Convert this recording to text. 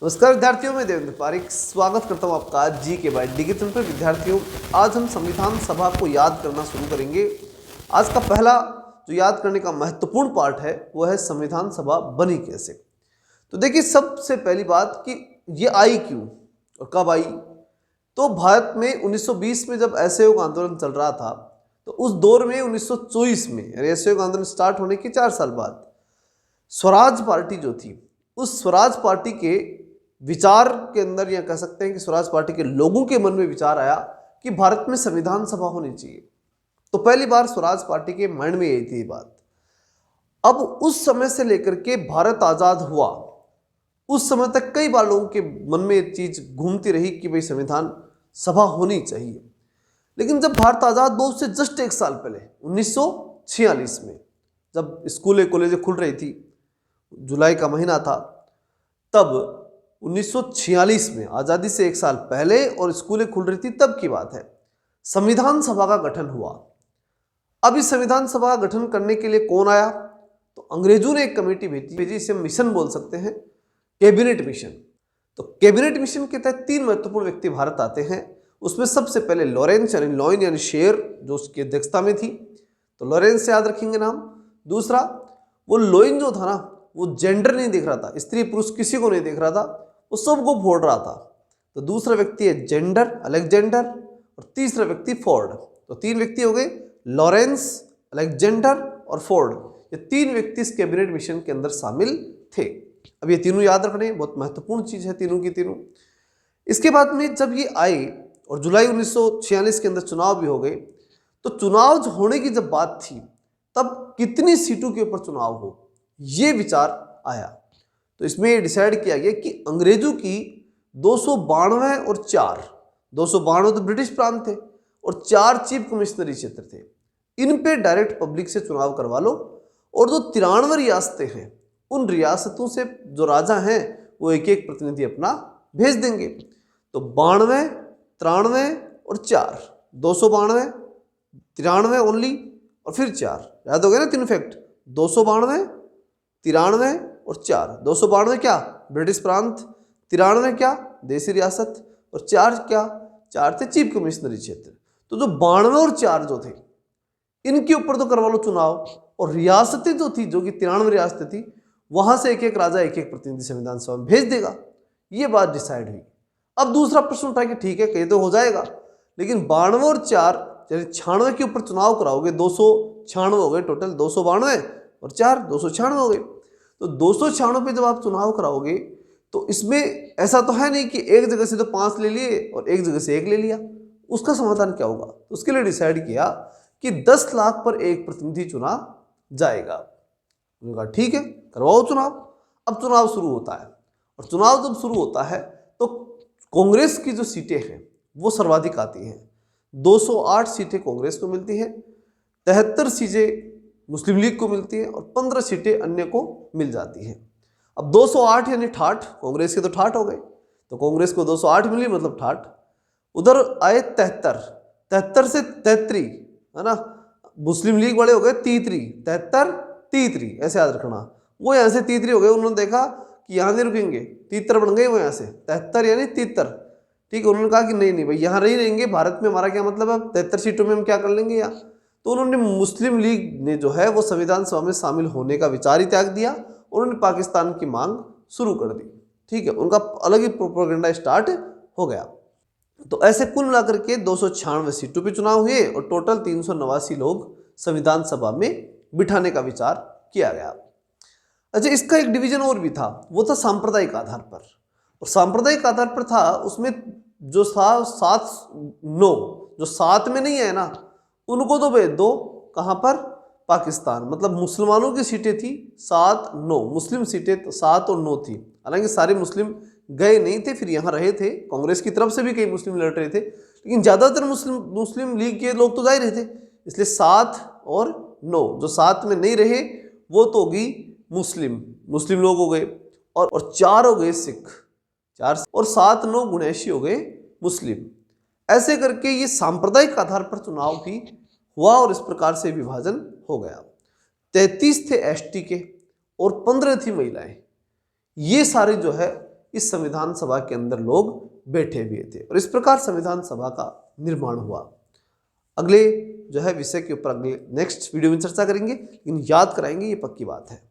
नमस्कार विद्यार्थियों, मैं देवेंद्र पारिक स्वागत करता हूं आपका जी के बाय डी के चैनल पर। विद्यार्थियों, आज हम संविधान सभा को याद करना शुरू करेंगे। आज का पहला जो याद करने का महत्वपूर्ण पार्ट है वो है संविधान सभा बनी कैसे। तो देखिए, सबसे पहली बात कि ये आई क्यों और कब आई। तो भारत में 1920 में जब असहयोग आंदोलन चल रहा था, तो उस दौर में 1924 में असहयोग आंदोलन स्टार्ट होने के 4 साल बाद स्वराज पार्टी जो थी, उस स्वराज पार्टी के विचार के अंदर, या कह सकते हैं कि स्वराज पार्टी के लोगों के मन में विचार आया कि भारत में संविधान सभा होनी चाहिए। तो पहली बार स्वराज पार्टी के माइंड में यही थी बात। अब उस समय से लेकर के भारत आजाद हुआ, उस समय तक कई बार लोगों के मन में एक चीज घूमती रही कि भाई संविधान सभा होनी चाहिए। लेकिन जब भारत आजाद हुआ उससे जस्ट 1 साल पहले 1946 में, जब स्कूलें कॉलेजें खुल रही थी, जुलाई का महीना था, तब 1946 में, आज़ादी से 1 साल पहले और स्कूलें खुल रही थी, तब की बात है, संविधान सभा का गठन हुआ। अब इस संविधान सभा का गठन करने के लिए कौन आया? तो अंग्रेजों ने एक कमेटी भेजी, इसे मिशन बोल सकते हैं, कैबिनेट मिशन। तो कैबिनेट मिशन के तहत 3 महत्वपूर्ण व्यक्ति भारत आते हैं। उसमें सबसे पहले लॉरेंस यानी लॉइन यानी शेर, जो उसकी अध्यक्षता में थी, तो लॉरेंस से याद रखेंगे नाम। दूसरा, वो लॉइन जो था ना, वो जेंडर नहीं देख रहा था, स्त्री पुरुष किसी को नहीं देख रहा था, वो सबको फोड़ रहा था। तो दूसरा व्यक्ति है जेंडर, अलेक्जेंडर, और तीसरा व्यक्ति फोर्ड। तो 3 व्यक्ति हो गए, लॉरेंस, अलेक्जेंडर और फोर्ड। ये 3 व्यक्ति इस कैबिनेट मिशन के अंदर शामिल थे। अब ये तीनों याद रखने, बहुत महत्वपूर्ण चीज है तीनों की तीनों। इसके बाद में जब ये आए और जुलाई 1946 के अंदर चुनाव भी हो गए, तो चुनाव होने की जब बात थी, तब कितनी सीटों के ऊपर चुनाव हो, ये विचार आया। तो इसमें डिसाइड किया गया कि अंग्रेजों की 292 और 4, 292 तो ब्रिटिश प्रांत थे और 4 चीफ कमिश्नरी क्षेत्र थे, इन पे डायरेक्ट पब्लिक से चुनाव करवा लो। और जो 93 रियासतें हैं, उन रियासतों से जो राजा हैं वो एक एक प्रतिनिधि अपना भेज देंगे। तो 92, 93 और 4, 292, 93 ओनली और फिर 4, याद हो गया ना 3 फैक्ट, 292, 93 और 4। 292 क्या? ब्रिटिश प्रांत, 93 क्या? देसी रियासत, और 4 क्या? 4 थे चीफ कमिश्नरी क्षेत्र। तो जो 92 और 4 जो थे, इनके ऊपर तो करवा लो चुनाव, और रियासतें जो थी, जो कि 93 रियासतें थी, वहां से एक एक राजा एक एक प्रतिनिधि संविधान सभा में भेज देगा। ये बात डिसाइड हुई। अब दूसरा प्रश्न उठा कि ठीक है, कहीं तो हो जाएगा, लेकिन 92 और 4 यानी 96 के ऊपर चुनाव कराओगे, 296 हो गए टोटल, 292 और 4 296 हो गए। तो 296 पे जब आप चुनाव कराओगे, तो इसमें ऐसा तो है नहीं कि एक जगह से तो 5 ले लिए और एक जगह से 1 ले लिया। उसका समाधान क्या होगा? तो उसके लिए डिसाइड किया कि 10 लाख पर एक प्रतिनिधि चुना जाएगा। उन्होंने कहा ठीक है, करवाओ चुनाव। अब चुनाव शुरू होता है, और चुनाव जब शुरू होता है तो कांग्रेस की जो सीटें हैं वो सर्वाधिक आती हैं। 208 सीटें कांग्रेस को मिलती हैं, 73 सीटें मुस्लिम लीग को मिलती है और 15 सीटें अन्य को मिल जाती हैं। अब 208 यानी 68, कांग्रेस के तो 68 हो गए, तो कांग्रेस को 208 मिली, मतलब 68। उधर आए 73 से 33, है ना, मुस्लिम लीग वाले हो गए 33, 73 33, ऐसे याद रखना। वो यहाँ से 33 हो गए, उन्होंने देखा कि यहाँ नहीं रुकेंगे, 73 बन गए वो यहाँ से, 73 यानी 73, ठीक है। उन्होंने कहा कि नहीं नहीं भाई, यहाँ नहीं रहेंगे, भारत में हमारा क्या मतलब है, 73 सीटों में हम क्या कर लेंगे यहाँ। तो उन्होंने, मुस्लिम लीग ने जो है वो संविधान सभा में शामिल होने का विचार ही त्याग दिया, उन्होंने पाकिस्तान की मांग शुरू कर दी, ठीक है। उनका अलग ही प्रोपेगेंडा स्टार्ट हो गया। तो ऐसे कुल मिलाकर के 296 सीटों पे चुनाव हुए और टोटल 389 लोग संविधान सभा में बिठाने का विचार किया गया। अच्छा, इसका एक डिवीजन और भी था, वो था सांप्रदायिक आधार पर। और सांप्रदायिक आधार पर था, उसमें जो था 7-9, जो 7 में नहीं है ना, उनको तो भेज दो कहाँ पर, पाकिस्तान। मतलब मुसलमानों की सीटें थी 7-9, मुस्लिम सीटें 7 और 9 थी। हालांकि सारे मुस्लिम गए नहीं थे, फिर यहाँ रहे थे, कांग्रेस की तरफ से भी कई मुस्लिम लड़ रहे थे, लेकिन ज़्यादातर मुस्लिम लीग के लोग तो जा ही रहे थे, इसलिए 7 और 9, जो 7 में नहीं रहे वो तो होगी मुस्लिम लोग हो गए, और 4 हो गए सिख, 4 और 7-9 गुणैशी हो गए मुस्लिम। ऐसे करके ये सांप्रदायिक आधार पर चुनाव भी हुआ और इस प्रकार से विभाजन हो गया। 33 थे एसटी के और 15 थी महिलाएं। ये सारे जो है इस संविधान सभा के अंदर लोग बैठे हुए थे और इस प्रकार संविधान सभा का निर्माण हुआ। अगले जो है विषय के ऊपर अगले नेक्स्ट वीडियो में चर्चा करेंगे, लेकिन याद कराएंगे, ये पक्की बात है।